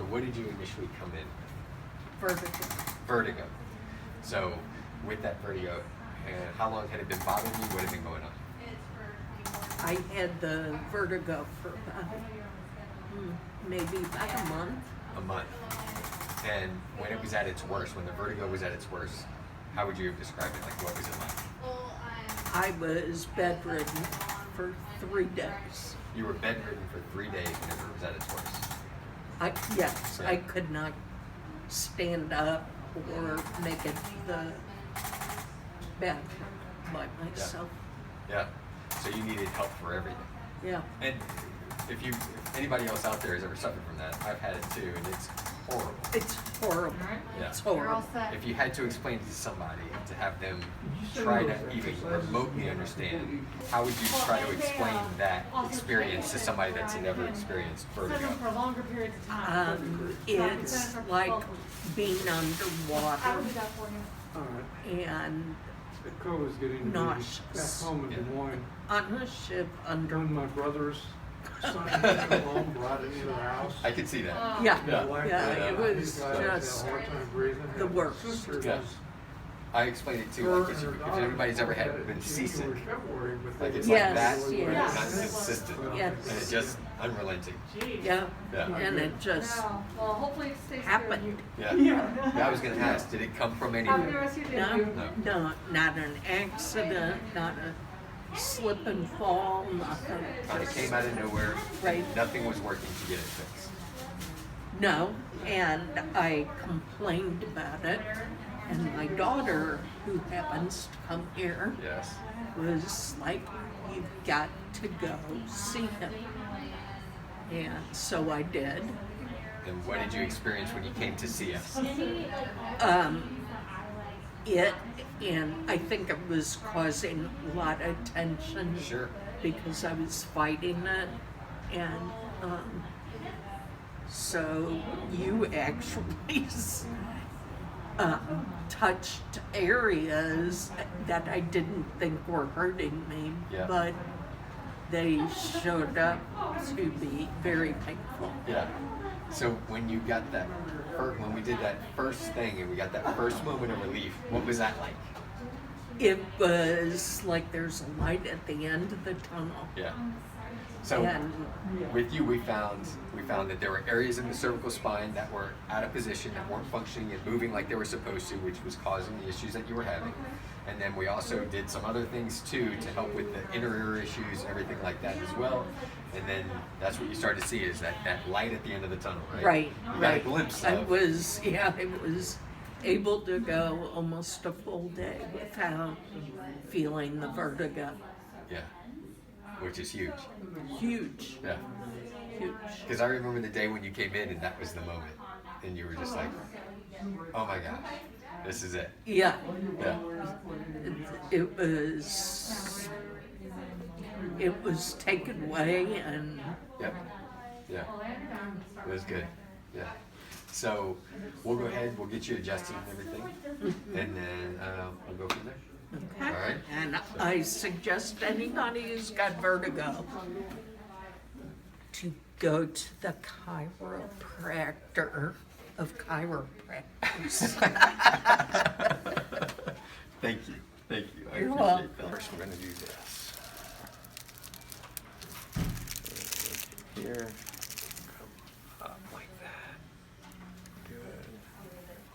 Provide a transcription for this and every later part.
So what did you initially come in with? Vertigo. Vertigo. So with that vertigo, and how long had it been bothering you? What had been going on? I had the vertigo for about, maybe about a month. A month. And when it was at its worst, when the vertigo was at its worst, how would you have described it? Like, what was it like? I was bedridden for 3 days. You were bedridden for 3 days whenever it was at its worst. Yes, Yeah. I could not stand up or make it to the bathroom by myself. Yeah. So you needed help for everything. Yeah. And if anybody else out there has ever suffered from that, I've had it too, and it's horrible. It's horrible. Yeah. It's horrible. If you had to explain it to somebody, to have them try to even remotely understand, how would you try to explain that experience to somebody that's never experienced vertigo? For longer periods of time. It's like being underwater I will do that for you. and The call was getting to be nauseous. back home in Des Moines. On a ship under. When my brother's son came home, brought it into the house. I could see that. Yeah, Yeah. it was These guys had a just hard time breathing. the His worst. sister Yeah. was I explained it too, like if anybody's ever been seasick, like it's Yes, like that, where yes. it's not consistent, Yes. and it's just unrelenting. Yeah, Yeah. and it just No. Well, hopefully it stays happened. Yeah. Yeah, I was gonna ask, did it come from Have a good anywhere? rest of your No, day. no, not an accident, not a slip and fall, nothing. Kind of came out of nowhere. Right. Nothing was working to get it fixed. No, and I complained about it, and my daughter, who happens to come here, Yes. was like, "You've got to go see him." And so I did. And what did you experience when you came to see us? And I think it was causing a lot of tension. Sure. Because I was fighting it, and so you actually touched areas that I didn't think were hurting me, Yeah. but they showed up to be very painful. Yeah. So when you got that, when we did that first thing and we got that first moment of relief, what was that like? It was like there's a light at the end of the tunnel. Yeah. So And with you, we found that there were areas in the cervical spine that were out of position, that weren't functioning and moving like they were supposed to, which was causing the issues that you were having. And then we also did some other things too to help with the inner ear issues, everything like that as well. And then that's what you started to see is that light at the end of the tunnel, right? right, You got a right. glimpse I of. was able to go almost a full day without feeling the vertigo. Yeah. Which is huge. Huge, Yeah. huge. Because I remember the day when you came in and that was the moment. And you were just like, oh my gosh, this is it. Yeah, Yeah. it was taken away, and Yep. Yeah. It was good. Yeah. So we'll go ahead, we'll get you adjusted and everything. And then we'll go from there. All right. and I suggest anybody who's got vertigo to go to the chiropractor of chiropractors. Thank you. Thank you. I You're appreciate welcome. that. First, we're going to do this. Here. Come up like that. Good.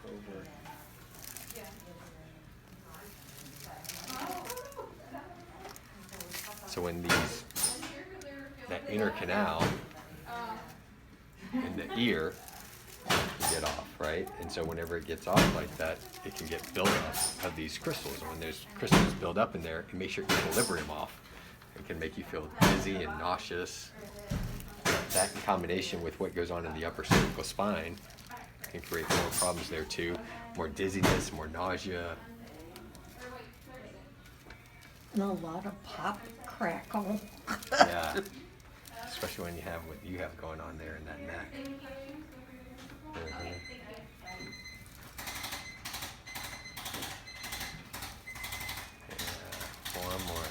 Over. So when that inner canal in the ear can get off, right? And so whenever it gets off like that, it can get buildup of these crystals. And when there's crystals build up in there, it makes your equilibrium off. It can make you feel dizzy and nauseous. That in combination with what goes on in the upper cervical spine can create more problems there too. More dizziness, more nausea. And a lot of pop, crackle. Yeah. Especially when you have what you have going on there in that neck. Mhm. Yeah, one more.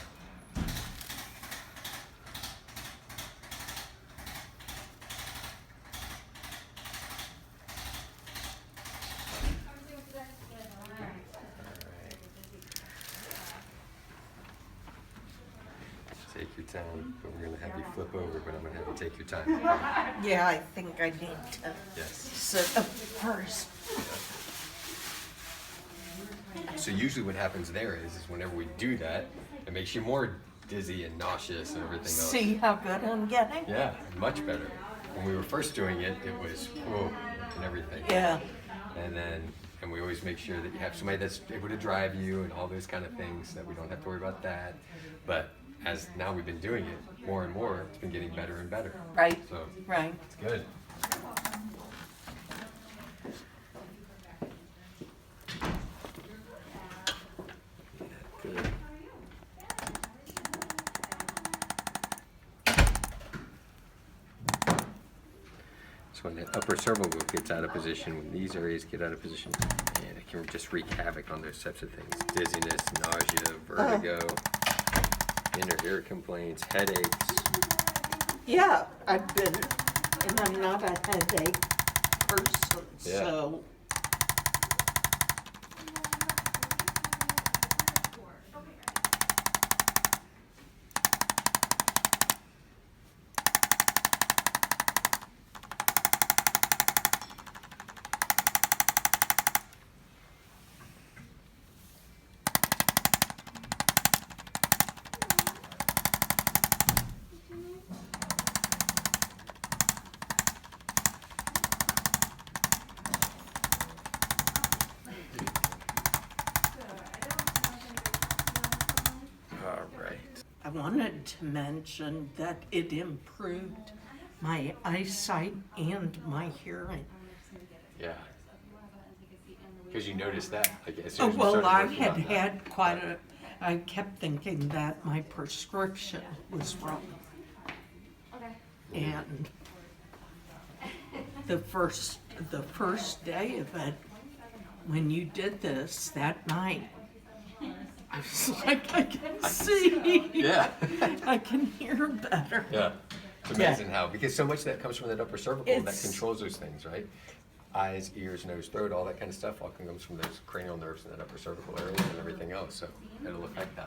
sound, but we're gonna have you flip over, but I'm gonna have you take your time. Yeah, I think I need to Yes. sit up first. So usually what happens there is whenever we do that, it makes you more dizzy and nauseous and everything else. See how good I'm getting? Yeah, much better. When we were first doing it, it was whoa and everything. Yeah. And we always make sure that you have somebody that's able to drive you and all those kind of things, that we don't have to worry about that. But as now we've been doing it more and more, it's been getting better and better. Right. So Right. it's good. Good. So when the upper cervical gets out of position, when these areas get out of position, man, it can just wreak havoc on those types of things. Dizziness, nausea, vertigo, inner ear complaints, headaches. Yeah, I've been, and I'm not a headache person, Yeah. so. All right. I wanted to mention that it improved my eyesight and my hearing. Yeah. Because you noticed that, like, as Oh, soon as we well, started I working had on that. had quite a, I kept thinking that my prescription was wrong. And the first day of it, when you did this that night, I was like, I can see. Yeah. I can hear better. Yeah. It's amazing how, because so much of that comes from that upper cervical that It's- controls those things, right? Eyes, ears, nose, throat, all that kind of stuff all comes from those cranial nerves in that upper cervical area and everything else. So it'll affect that.